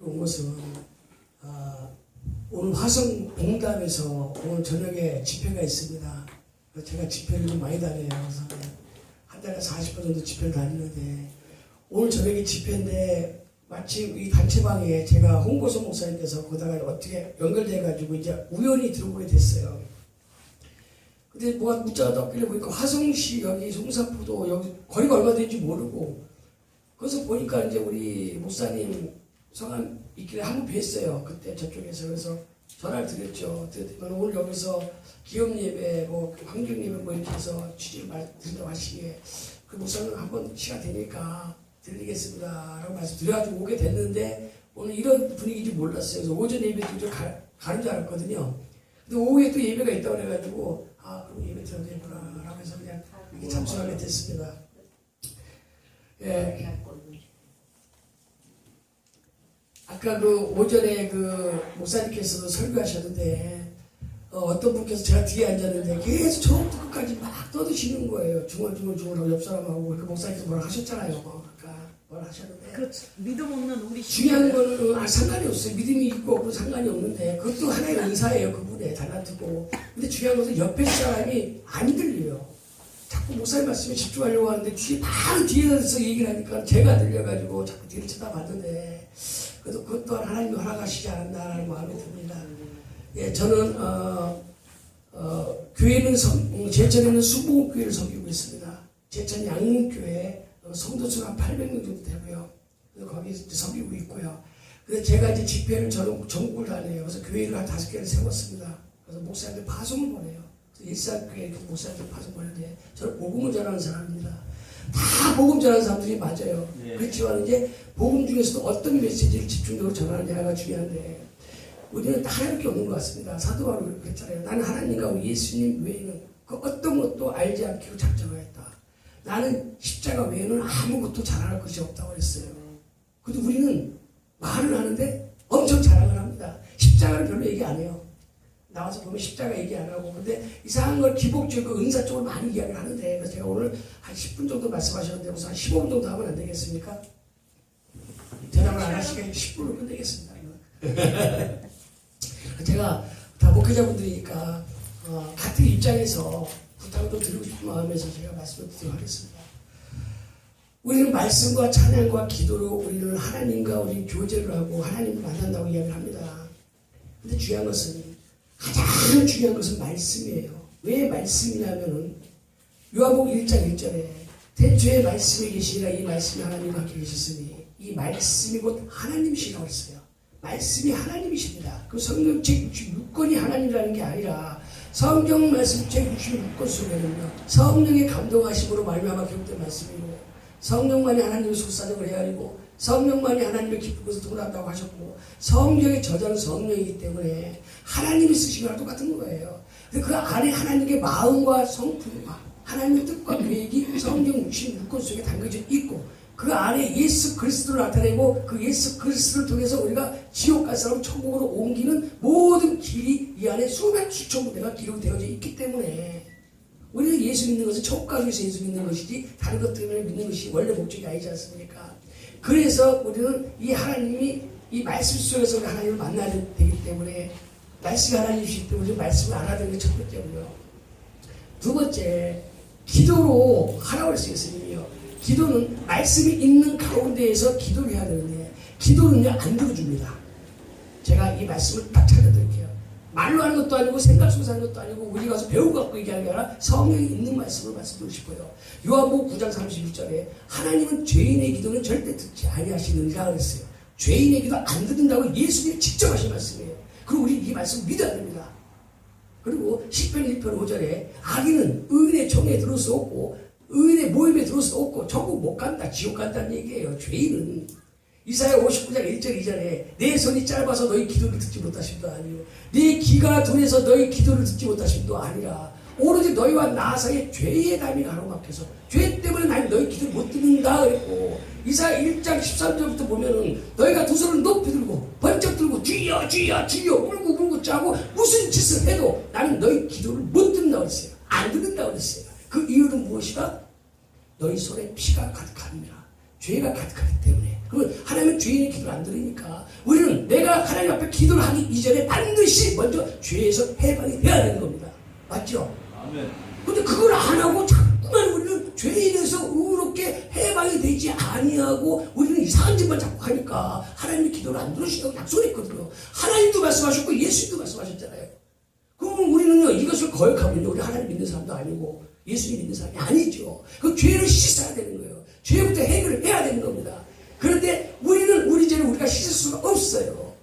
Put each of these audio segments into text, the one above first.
온 것은 오늘 화성 봉담에서 오늘 저녁에 집회가 있습니다. 제가 집회를 좀 많이 다녀요. 그래서 한 달에 40번 정도 집회를 다니는데 오늘 저녁에 집회인데 마침 이 단체방에 제가 홍보소 목사님께서 거기다가 어떻게 연결돼가지고 이제 우연히 들어오게 됐어요. 근데 뭐가 문자가 떴길래 보니까 화성시 여기 송사포도 여기 거리가 얼마 되는지 모르고 그래서 보니까 이제 우리 목사님 성함 있길래 한번 뵀어요. 그때 저쪽에서. 그래서 전화를 드렸죠. 오늘 여기서 기업 예배, 뭐 환경 예배 뭐 이렇게 해서 취지를 드린다고 하시기에 그 목사님 한번 시간 되니까 들리겠습니다 라고 말씀드려가지고 오게 됐는데 오늘 이런 분위기인지 몰랐어요. 그래서 오전 예배 좀 가는 줄 알았거든요. 근데 오후에 또 예배가 있다고 그래가지고 그럼 예배 들어도 되구나 라고 해서 그냥 이렇게 참석하게 됐습니다. 예. 아까 그 오전에 그 목사님께서도 설교하셨는데 어떤 분께서 제가 뒤에 앉았는데 계속 처음부터 끝까지 막 떠드시는 거예요. 중얼중얼 옆 사람하고 그 목사님께서 뭐라 하셨잖아요. 아까 뭐라 하셨는데. 그렇죠. 믿음 없는 우리 중요한 거는 상관이 없어요. 믿음이 있고 없고 상관이 없는데 그것도 하나의 은사예요. 그분의 달란트고. 근데 중요한 것은 옆에 사람이 안 들려요. 자꾸 목사님 말씀에 집중하려고 하는데 바로 뒤에서 얘기를 하니까 제가 들려가지고 자꾸 뒤를 쳐다봤는데 그래도 그것 또한 하나님이 허락하시지 않았나라는 마음이 듭니다. 예, 저는 교회는 제천에는 순복음교회를 섬기고 있습니다. 제천 양문교회 성도수가 한 800명 정도 되고요. 그래서 거기 섬기고 있고요. 그래서 제가 이제 집회를 저는 전국을 다녀요. 그래서 교회를 한 5개를 세웠습니다. 그래서 목사님들 파송을 보내요. 일산교회 목사님들 파송 보내는데 저는 복음을 전하는 사람입니다. 다 복음 전하는 사람들이 맞아요. 네. 그렇지만 이제 복음 중에서도 어떤 메시지를 집중적으로 전하느냐가 중요한데 우리는 다 하나밖에 없는 것 같습니다. 사도 바울이 그랬잖아요. 나는 하나님과 우리 예수님 외에는 그 어떤 것도 알지 않기로 작정하였다. 나는 십자가 외에는 아무것도 자랑할 것이 없다고 그랬어요. 근데 우리는 말을 하는데 엄청 자랑을 합니다. 십자가를 별로 얘기 안 해요. 나와서 보면 십자가 얘기 안 하고. 근데 이상한 걸 기복적이고 은사 쪽으로 많이 이야기를 하는데 그래서 제가 오늘 한 10분 정도 말씀하셨는데 우선 한 15분 정도 하면 안 되겠습니까? 대답을 안 하시게 10분으로 끝내겠습니다. 제가 다 목회자분들이니까 같은 입장에서 부탁을 좀 드리고 싶은 마음에서 제가 말씀을 드리도록 하겠습니다. 우리는 말씀과 찬양과 기도로 우리는 하나님과 우리 교제를 하고 하나님을 만난다고 이야기를 합니다. 근데 중요한 것은 가장 중요한 것은 말씀이에요. 왜 말씀이냐면은 요한복음 1장 1절에 태초에 말씀이 계시니라 이 말씀이 하나님과 함께 계셨으니 이 말씀이 곧 하나님이시라고 했어요. 말씀이 하나님이십니다. 그 성경 책 66권이 하나님이라는 게 아니라 성경 말씀 책 66권 속에는요 성령의 감동하심으로 말미암아 기록된 말씀이고 성령만이 하나님의 속사정을 헤아리고 성령만이 하나님의 깊은 것을 통한다고 하셨고 성경의 저자는 성령이기 때문에 하나님이 쓰신 거랑 똑같은 거예요. 근데 그 안에 하나님의 마음과 성품과 하나님의 뜻과 계획이 성경 66권 속에 담겨져 있고 그 안에 예수 그리스도를 나타내고 그 예수 그리스도를 통해서 우리가 지옥 갈 사람 천국으로 옮기는 모든 길이 이 안에 수백 수천 군데가 기록되어져 있기 때문에 우리는 예수 믿는 것은 천국 가기 위해서 예수 믿는 것이지 다른 것 때문에 믿는 것이 원래 목적이 아니지 않습니까? 그래서 우리는 이 하나님이 이 말씀 속에서 우리 하나님을 만나야 되기 때문에 말씀이 하나님이시기 때문에 말씀을 알아야 되는 게 첫 번째고요. 두 번째, 기도로 하라고 했어요. 예수님이요. 기도는 말씀이 있는 가운데에서 기도를 해야 되는데 기도는요 안 들어줍니다. 제가 이 말씀을 딱 찾아드릴게요. 말로 하는 것도 아니고 생각 속에서 하는 것도 아니고 우리 가서 배우고 갖고 얘기하는 게 아니라 성령이 있는 말씀을 말씀드리고 싶어요. 요한복음 9장 31절에 하나님은 죄인의 기도는 절대 듣지 아니하시느니라 그랬어요. 죄인의 기도 안 듣는다고 예수님이 직접 하신 말씀이에요. 그리고 우리 이 말씀 믿어야 됩니다. 그리고 시편 1편 5절에 악인은 의인의 총에 들어올 수 없고 의인의 모임에 들어올 수 없고 전국 못 간다 지옥 간다는 얘기예요. 죄인은 이사야 59장 1절 2절에 내 손이 짧아서 너희 기도를 듣지 못하심도 아니요 네 귀가 둔해서 너희 기도를 듣지 못하심도 아니라 오로지 너희와 나 사이에 죄의 담이 가로막혀서 죄 때문에 나는 너희 기도를 못 듣는다 그랬고 이사야 1장 13절부터 보면은 너희가 두 손을 높이 들고 번쩍 들고 주여 주여 주여 울고 짜고 무슨 짓을 해도 나는 너희 기도를 못 듣는다고 그랬어요. 안 듣는다고 그랬어요. 그 이유는 무엇이다? 너희 손에 피가 가득함이라 죄가 가득하기 때문에 그러면 하나님은 죄인의 기도를 안 들으니까 우리는 내가 하나님 앞에 기도를 하기 이전에 반드시 먼저 죄에서 해방이 돼야 되는 겁니다. 맞죠? 아멘. 근데 그걸 안 하고 자꾸만 우리는 죄인에서 의롭게 해방이 되지 아니하고 우리는 이상한 짓만 자꾸 하니까 하나님이 기도를 안 들으신다고 약속했거든요. 하나님도 말씀하셨고 예수님도 말씀하셨잖아요. 그러면 우리는요 이것을 거역하면요 우리 하나님 믿는 사람도 아니고 예수님 믿는 사람이 아니죠. 그 죄를 씻어야 되는 거예요. 죄부터 해결을 해야 되는 겁니다. 그런데 우리는 우리 죄를 우리가 씻을 수가 없어요.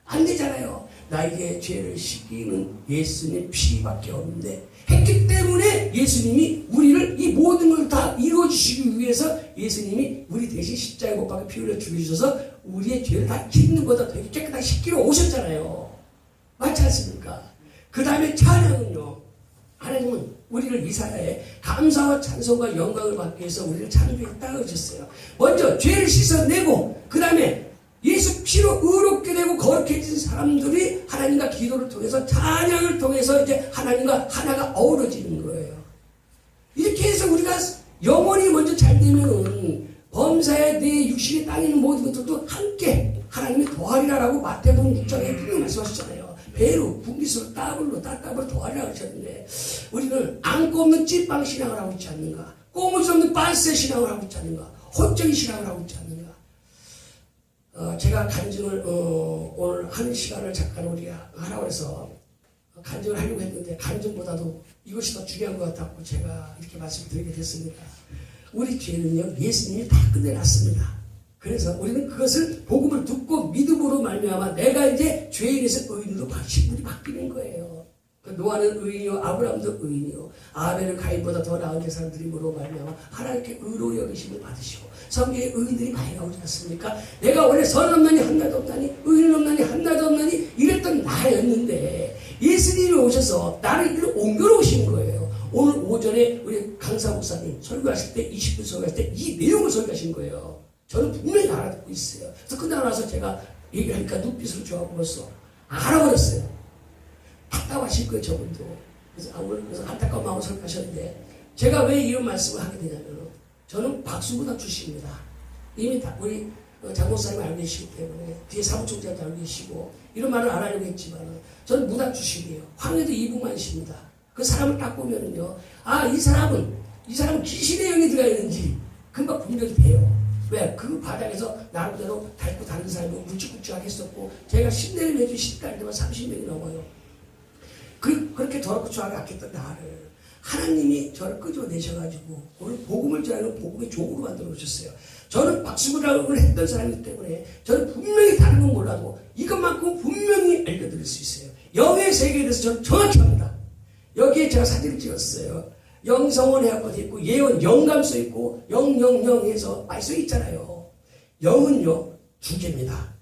안 되잖아요. 나에게 죄를 씻기는 예수님 피밖에 없는데 했기 때문에 예수님이 우리를 이 모든 걸 다 이루어주시기 위해서 예수님이 우리 대신 십자가에 못 박혀 피 흘려 죽이셔서 우리의 죄를 다 씻는 것보다 되게 깨끗하게 씻기러 오셨잖아요. 맞지 않습니까? 그 다음에 찬양은요. 하나님은 우리를 이 사회에 감사와 찬송과 영광을 받기 위해서 우리를 창조했다고 하셨어요. 먼저 죄를 씻어내고 그 다음에 예수 피로 의롭게 되고 거룩해진 사람들이 하나님과 기도를 통해서 찬양을 통해서 이제 하나님과 하나가 어우러지는 거예요. 이렇게 해서 우리가 영혼이 먼저 잘 되면은 범사에 내 육신에 땅에 있는 모든 것들도 함께 하나님이 더하리라라고 마태복음 6장에 분명히 말씀하셨잖아요. 배로 분기수로 따블로 따따블로 더하리라고 하셨는데 우리는 안고 없는 찐빵 신앙을 하고 있지 않는가? 꼬물 수 없는 빤세 신앙을 하고 있지 않는가? 헛적인 신앙을 하고 있지 않는가? 제가 간증을 오늘 하는 시간을 잠깐 우리가 하라고 해서 간증을 하려고 했는데 간증보다도 이것이 더 중요한 것 같았고 제가 이렇게 말씀을 드리게 됐습니다. 우리 죄는요 예수님이 다 끝내놨습니다. 그래서 우리는 그것을 복음을 듣고 믿음으로 말미암아 내가 이제 죄인에서 의인으로 우리 바뀌는 거예요. 노아는 의인이요 아브라함도 의인이요 아벨은 가인보다 더 나은 제사를 드림으로 말미암아 하나님께 의로 여기심을 받으시고 성경에 의인들이 많이 나오지 않습니까? 내가 원래 선 없나니 한나도 없나니 의인 없나니 한나도 없나니 이랬던 나였는데 예수님이 오셔서 나를 이리로 옮겨놓으신 거예요. 오늘 오전에 우리 강사 목사님 설교하실 때 20분 설교하실 때 이 내용을 설교하신 거예요. 저는 분명히 알아듣고 있어요. 그래서 끝나고 나서 제가 얘기를 하니까 눈빛으로 저하고서 알아버렸어요. 답답하실 거예요, 저분도. 그래서 안타까운 마음으로 설교하셨는데, 제가 왜 이런 말씀을 하게 되냐면, 저는 박수무당 출신입니다. 이미 다 우리 장목사님 알고 계시기 때문에, 뒤에 사무총장도 알고 계시고, 이런 말을 안 하려고 했지만, 저는 무당 출신이에요. 황해도 이부만이십니다. 그 사람을 딱 보면은요, 이 사람은 귀신의 영이 들어가 있는지, 금방 분별이 돼요. 왜? 그 바닥에서 나름대로 닳고 다른 사람이 묵직묵직하게 했었고, 제가 10년을 매주 10달 되면 30년이 넘어요. 그렇게 더럽고 추하게 아꼈던 나를 하나님이 저를 끄집어내셔가지고 오늘 복음을 전하는 복음의 종으로 만들어 놓으셨어요. 저는 박수무당을 했던 사람이기 때문에 저는 분명히 다른 건 몰라도 이것만큼 분명히 알려드릴 수 있어요. 영의 세계에 대해서 저는 정확히 합니다. 여기에 제가 사진을 찍었어요. 영성원 해갖고 있고 예언 영감 써있고 영영영 해서 많이 써있잖아요. 영은요 두 개입니다.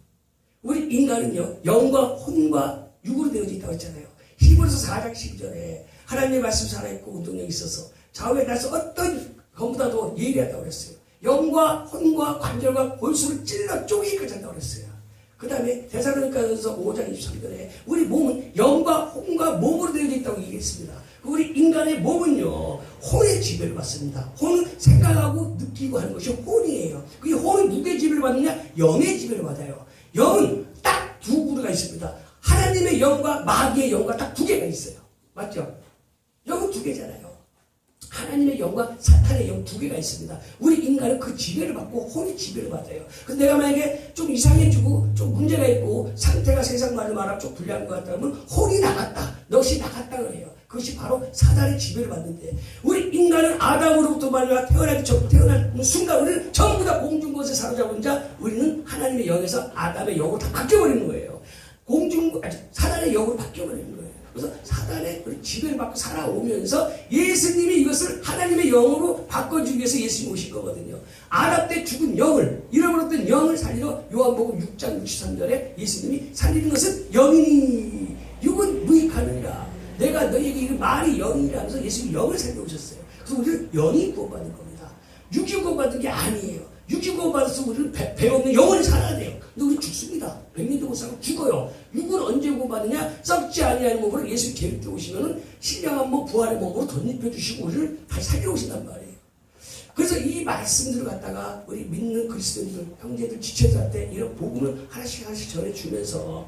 우리 인간은요 영과 혼과 육으로 되어져 있다고 했잖아요. 히브리서 4장 12절에 하나님의 말씀 살아있고 운동력이 있어서 좌우에 나서 어떤 것보다도 예리하다고 그랬어요. 영과 혼과 관절과 골수를 찔러 쪼개기까지 한다고 그랬어요. 그 다음에 데살로니가서 5장 23절에 우리 몸은 영과 혼과 몸으로 되어져 있다고 얘기했습니다. 우리 인간의 몸은요 혼의 지배를 받습니다. 혼은 생각하고 느끼고 하는 것이 혼이에요. 그게 혼은 누구의 지배를 받느냐? 영의 지배를 받아요. 영은 딱 두 부류가 있습니다. 하나님의 영과 마귀의 영과 딱 두 개가 있어요. 맞죠? 영은 두 개잖아요. 하나님의 영과 사탄의 영 두 개가 있습니다. 우리 인간은 그 지배를 받고 혼이 지배를 받아요. 근데 내가 만약에 좀 이상해지고 좀 문제가 있고 상태가 세상 말로 말하면 좀 불리한 것 같다면 혼이 나갔다. 넋이 나갔다 그래요. 그것이 바로 사단의 지배를 받는데 우리 인간은 아담으로부터 말미암아 태어난 순간 우리는 전부 다 공중곳에 사로잡은 자 우리는 하나님의 영에서 아담의 영으로 다 바뀌어버리는 거예요. 사단의 영으로 바뀌어버리는 거예요. 그래서 사단의 지배를 받고 살아오면서 예수님이 이것을 하나님의 영으로 바꿔주기 위해서 예수님이 오신 거거든요. 아랍 때 죽은 영을 잃어버렸던 영을 살리러 요한복음 6장 63절에 예수님이 살리는 것은 영이니 육은 무익하느니라. 내가 너희에게 이런 말이 영이라 하면서 예수님이 영을 살려 오셨어요. 그래서 우리는 영이 구원받는 겁니다. 육이 구원받는 게 아니에요. 육이 구원받아서 우리는 배 없는 영원히 살아야 돼요. 근데 우리 죽습니다. 백년도 못 살고 죽어요. 육은 언제 구원받느냐? 썩지 아니하는 몸으로 예수님 계획해 오시면은 신령한 몸 부활의 몸으로 덧입혀 주시고 우리를 다시 살려 오신단 말이에요. 그래서 이 말씀들을 갖다가 우리 믿는 그리스도인들, 형제들, 지체들한테 이런 복음을 하나씩 하나씩 전해주면서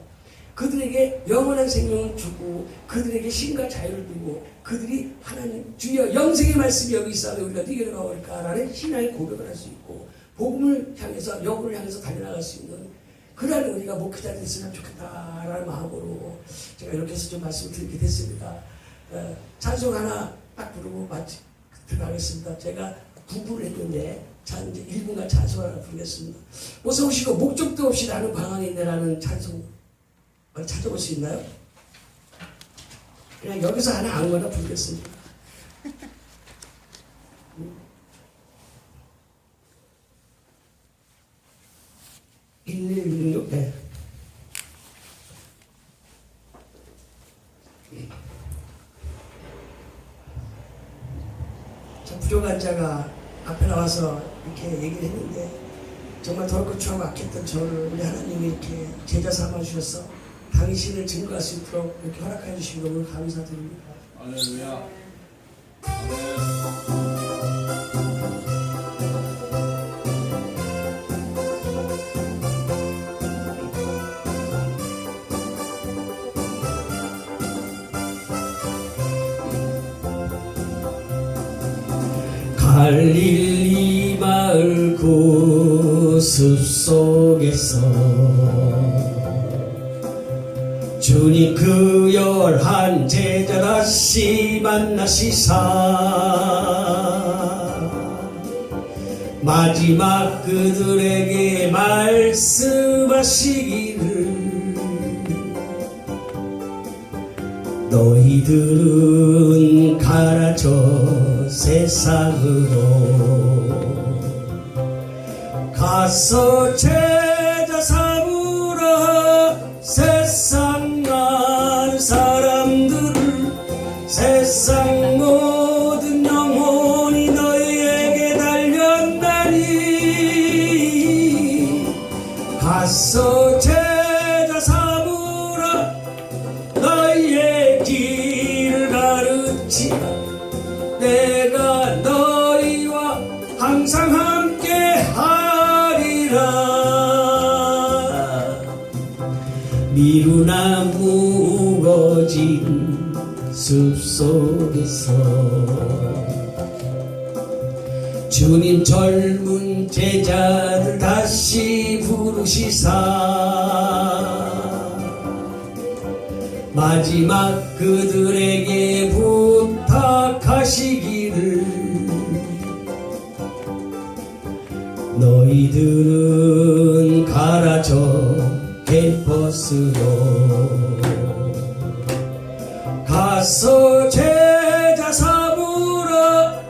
그들에게 영원한 생명을 주고 그들에게 신과 자유를 주고 그들이 하나님 주여 영생의 말씀이 여기 있어도 우리가 어디로 가볼까라는 신앙의 고백을 할 수 있고 복음을 향해서 영혼을 향해서 달려나갈 수 있는 그러한 우리가 목회자 됐으면 좋겠다라는 마음으로 제가 이렇게 해서 좀 말씀을 드리게 됐습니다. 찬송 하나 딱 부르고 들어가겠습니다. 제가 부부를 했는데 이제 1분간 찬송 하나 부르겠습니다. 어서 오시고 목적도 없이 나는 방황인데라는 찬송 찾아볼 수 있나요? 그냥 여기서 하나 아무거나 부르겠습니다. 1116 네. 자, 부족한 자가 앞에 나와서 이렇게 얘기를 했는데 정말 더럽고 추하고 악했던 저를 우리 하나님이 이렇게 제자 삼아 주셔서 당신을 증거할 수 있도록 이렇게 허락해 주신 걸 너무 감사드립니다. 할렐루야. 아멘. 갈릴리 마을 그 숲속에서 주님 그 11 제자 다시 만나시사 마지막 그들에게 말씀하시기를 너희들은 가라 저 세상으로 가서 제자 삼으라 세상 많은 사람들을 세상 모든 영혼이 너희에게 달렸나니 가서 제자 삼으라 너희의 길을 가르치라 내가 너희와 항상 함께 하리라. 미루나무 우거진 숲속에서 주님 젊은 제자들 다시 부르시사 마지막 그들에게 부탁하시기를 너희들은 가라 저 캠퍼스로 가서 제자 삼으라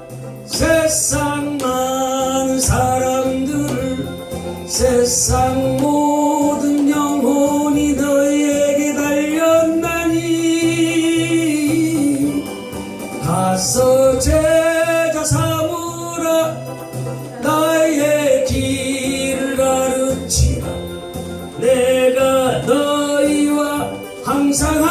세상 많은 사람들을 세상 모든 영혼이 너희에게 달렸나니 가서 제자 삼으라 나의 길을 가르치라 내가 너희와 항상